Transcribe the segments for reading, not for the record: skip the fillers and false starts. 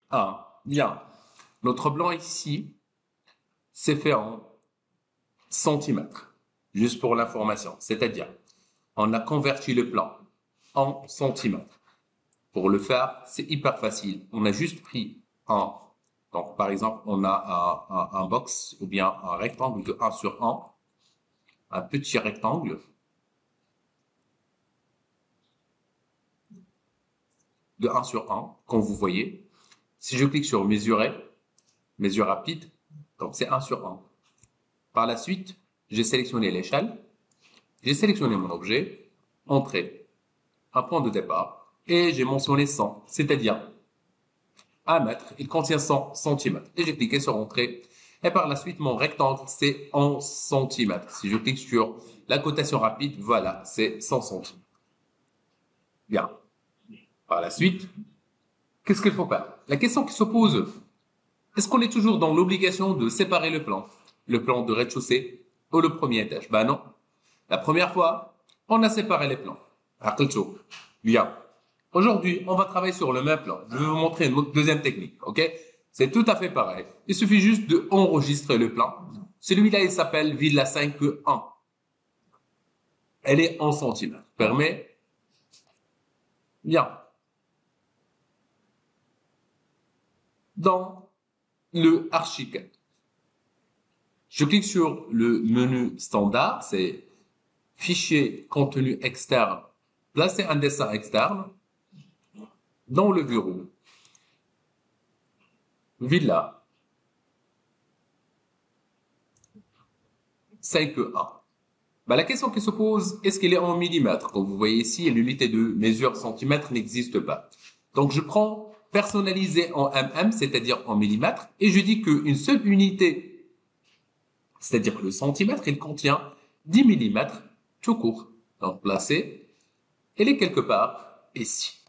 Ah, bien. Notre blanc ici, c'est fait en centimètres, juste pour l'information. C'est-à-dire, on a converti le plan en centimètres. Pour le faire, c'est hyper facile. On a juste pris donc par exemple, on a un box ou bien un rectangle de 1 sur un petit rectangle de 1 sur 1, comme vous voyez. Si je clique sur mesurer, mesure rapide, donc c'est 1 sur 1. Par la suite, j'ai sélectionné l'échelle, j'ai sélectionné mon objet, entrée, un point de départ, et j'ai mentionné 100, c'est-à-dire 1 mètre, il contient 100 centimètres. Et j'ai cliqué sur entrée. Et par la suite, mon rectangle, c'est en centimètres. Si je clique sur la cotation rapide, voilà, c'est 100 centimètres. Bien. Par la suite, qu'est-ce qu'il faut faire? La question qui se pose, est-ce qu'on est toujours dans l'obligation de séparer le plan de rez-de-chaussée ou le premier étage? Ben non. La première fois, on a séparé les plans. عقلتوا. Bien. Aujourd'hui, on va travailler sur le même plan. Je vais vous montrer une deuxième technique, ok? C'est tout à fait pareil. Il suffit juste de enregistrer le plan. Celui-là, il s'appelle Villa 5.1. Elle est en centimètres. Permet. Bien. Dans le archicad, je clique sur le menu standard, c'est fichier contenu externe. Placer un dessin externe dans le bureau. Villa 5.1. Bah, la question qui se pose, est-ce qu'il est en millimètres? Comme vous voyez ici, l'unité de mesure centimètre n'existe pas. Donc, je prends personnalisé en mm, c'est-à-dire en millimètres, et je dis qu'une seule unité, c'est-à-dire le centimètre, il contient 10 millimètres tout court. Donc, placé, elle est quelque part ici.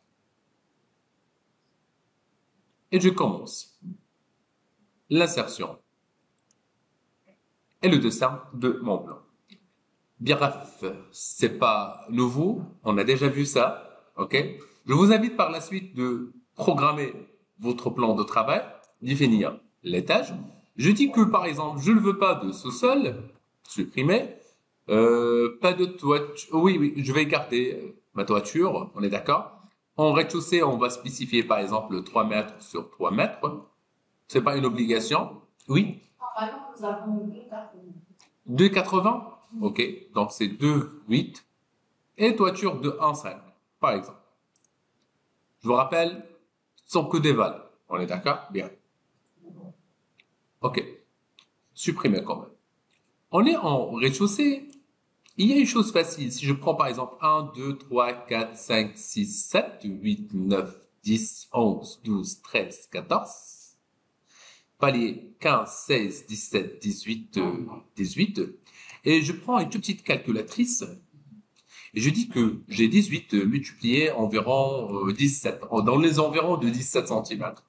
Et je commence l'insertion et le dessin de mon plan. Bien, bref, c'est pas nouveau, on a déjà vu ça, ok? Je vous invite par la suite de programmer votre plan de travail, définir les tâches. Je dis que, par exemple, je ne veux pas de sous-sol, supprimer, pas de toiture, oui, oui, je vais écarter ma toiture, on est d'accord? En rez-de-chaussée, on va spécifier, par exemple, 3 mètres sur 3 mètres. C'est pas une obligation. Oui? Normalement, nous avons 2,80. Ok, donc c'est 2,8 et toiture de 1,5 par exemple. Je vous rappelle, ce sont que des valeurs. On est d'accord? Bien. Ok, supprimer quand même. On est en rez-de-chaussée. Il y a une chose facile. Si je prends par exemple 1, 2, 3, 4, 5, 6, 7, 8, 9, 10, 11, 12, 13, 14, palier 15, 16, 17, 18, 18, et je prends une toute petite calculatrice. Et je dis que j'ai 18 multiplié environ 17, dans les environs de 17 centimètres.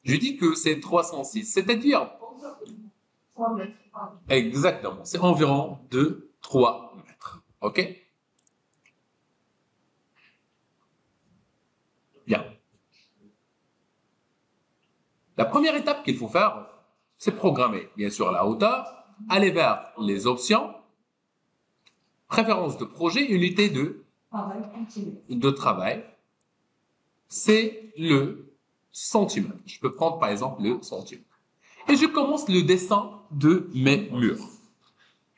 Je dis que c'est 306, c'est-à-dire exactement, c'est environ de 3 mètres. OK? Bien. La première étape qu'il faut faire, c'est programmer, bien sûr, la hauteur, aller vers les options, préférence de projet, unité de travail, c'est le centimètre. Je peux prendre par exemple le centimètre. Et je commence le dessin de mes murs.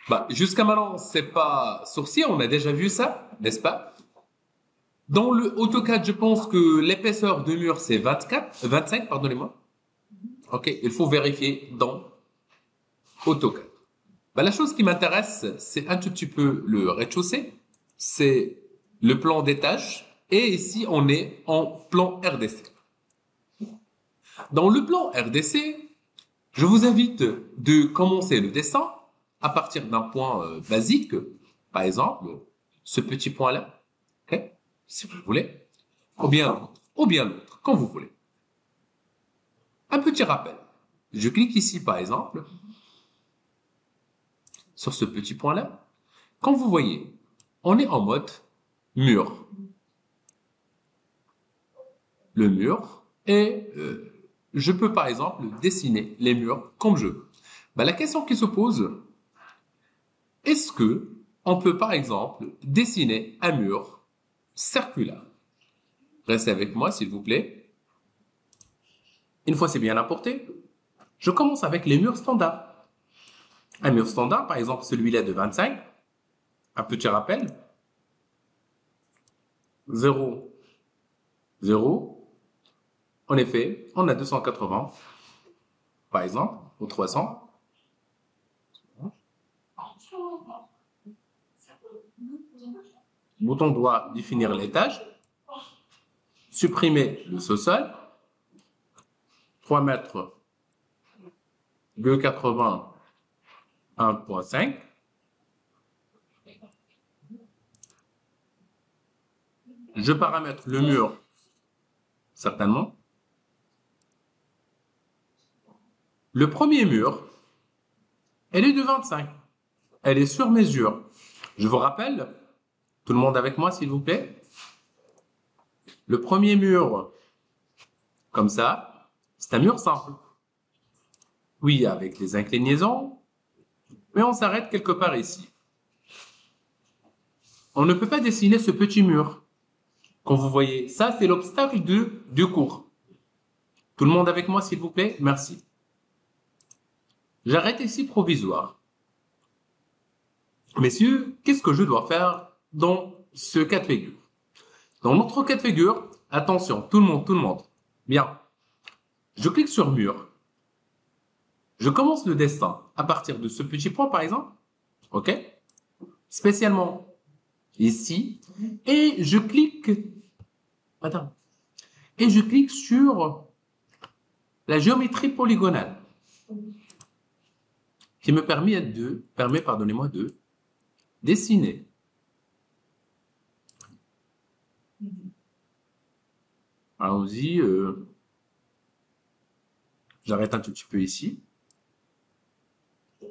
Bah, jusqu'à maintenant, c'est pas sorcier, on a déjà vu ça, n'est-ce pas? Dans le AutoCAD, je pense que l'épaisseur de mur, c'est 25, pardonnez-moi. Ok, il faut vérifier dans AutoCAD. Bah, la chose qui m'intéresse, c'est un tout petit peu le rez-de-chaussée, c'est le plan d'étage, et ici, on est en plan RDC. Dans le plan RDC, je vous invite de commencer le dessin à partir d'un point basique, par exemple, ce petit point-là, okay, si vous voulez, ou bien l'autre, quand vous voulez. Un petit rappel. Je clique ici, par exemple, sur ce petit point-là. Quand vous voyez, on est en mode mur. Le mur est je peux par exemple dessiner les murs comme je veux. Ben, la question qui se pose, est-ce que on peut par exemple dessiner un mur circulaire? Restez avec moi s'il vous plaît. Une fois c'est bien apporté, je commence avec les murs standards. Un mur standard, par exemple celui-là de 25, un petit rappel, 0, 0. En effet, on a 280, par exemple, ou 300. Bouton doit définir l'étage, supprimer le sous-sol, 3 mètres, 2,80, 1,5. Je paramètre le mur, certainement. Le premier mur, elle est de 25. Elle est sur mesure. Je vous rappelle, tout le monde avec moi s'il vous plaît. Le premier mur, comme ça, c'est un mur simple. Oui, avec les inclinaisons, mais on s'arrête quelque part ici. On ne peut pas dessiner ce petit mur. Comme vous voyez, ça c'est l'obstacle du cours. Tout le monde avec moi s'il vous plaît? Merci. J'arrête ici provisoire. Messieurs, qu'est-ce que je dois faire dans ce cas de figure? Dans notre cas de figure, attention, tout le monde. Bien. Je clique sur mur. Je commence le dessin à partir de ce petit point, par exemple. OK? Spécialement ici. Et je clique. Attends. Et je clique sur la géométrie polygonale. Qui me permet de dessiner. Allons-y. J'arrête un tout petit peu ici.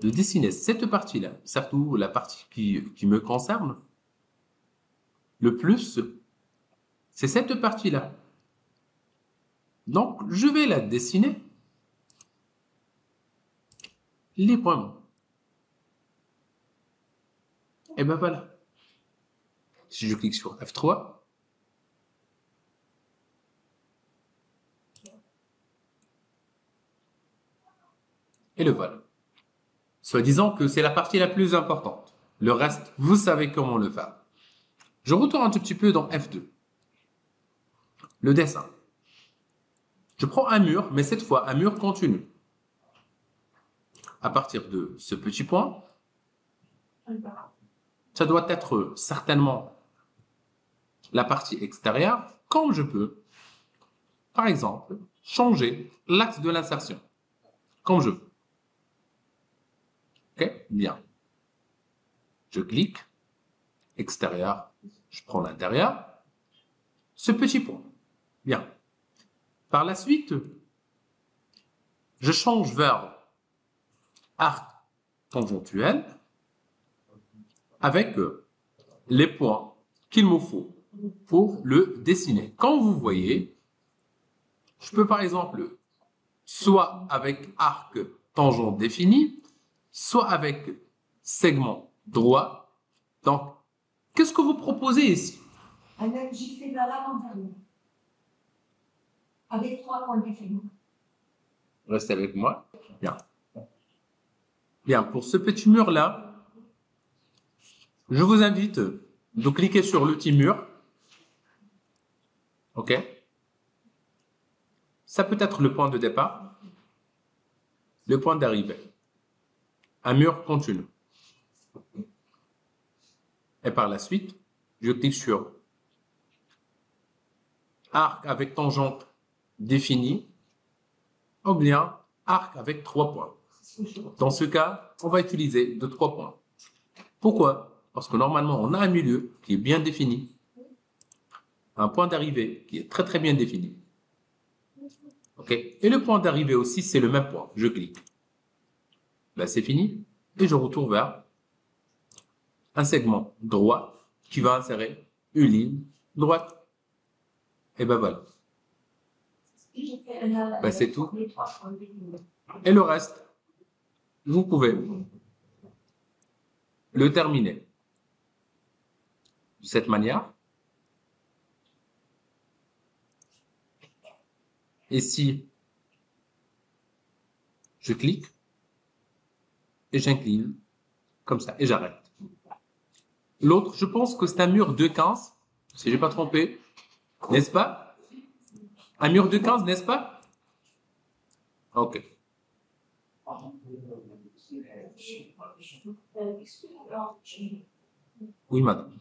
De dessiner cette partie-là, surtout la partie qui me concerne, le plus, c'est cette partie-là. Donc, je vais la dessiner librement. Et ben voilà. Si je clique sur F3, et le voilà. Soit disant que c'est la partie la plus importante. Le reste, vous savez comment le faire. Je retourne un tout petit peu dans F2. Le dessin. Je prends un mur, mais cette fois un mur continu. À partir de ce petit point, ça doit être certainement la partie extérieure, comme je peux, par exemple, changer l'axe de l'insertion, comme je veux. OK? Bien. Je clique, extérieur, je prends l'intérieur, ce petit point. Bien. Par la suite, je change vers arc tangentiel avec les points qu'il me faut pour le dessiner. Comme vous voyez, je peux par exemple, soit avec arc tangent défini, soit avec segment droit. Donc, qu'est-ce que vous proposez ici? Un MJC vers l'avant-dernier. Avec 3 points définis. Restez avec moi. Bien. Bien, pour ce petit mur-là, je vous invite de cliquer sur l'outil mur. OK? Ça peut être le point de départ, le point d'arrivée. Un mur continu. Et par la suite, je clique sur arc avec tangente définie, ou bien arc avec 3 points. Dans ce cas, on va utiliser 3 points. Pourquoi? Parce que normalement, on a un milieu qui est bien défini, un point d'arrivée qui est très très bien défini. OK? Et le point d'arrivée aussi, c'est le même point. Je clique. Là, c'est fini. Et je retourne vers un segment droit qui va insérer une ligne droite. Et ben voilà. Ben, c'est tout. Et le reste, vous pouvez le terminer de cette manière. Et si je clique et j'incline comme ça et j'arrête. L'autre, je pense que c'est un mur de 15, si j'ai pas trompé, n'est-ce pas? Un mur de 15, n'est-ce pas? Ok. Oui, madame.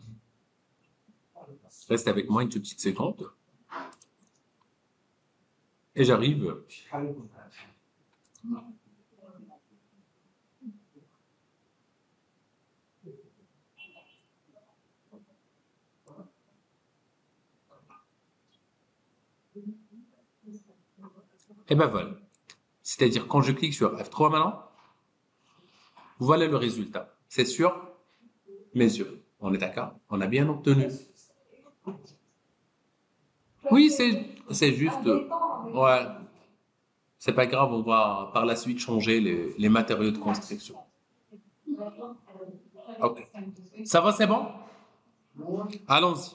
Reste avec moi une petite seconde. Et j'arrive. Et ben voilà. C'est-à-dire quand je clique sur F3 maintenant, voilà le résultat. C'est sur mesure. On est d'accord? On a bien obtenu. Oui, c'est juste. Ouais. C'est pas grave, on va par la suite changer les matériaux de construction. Ok. Ça va, c'est bon? Allons-y.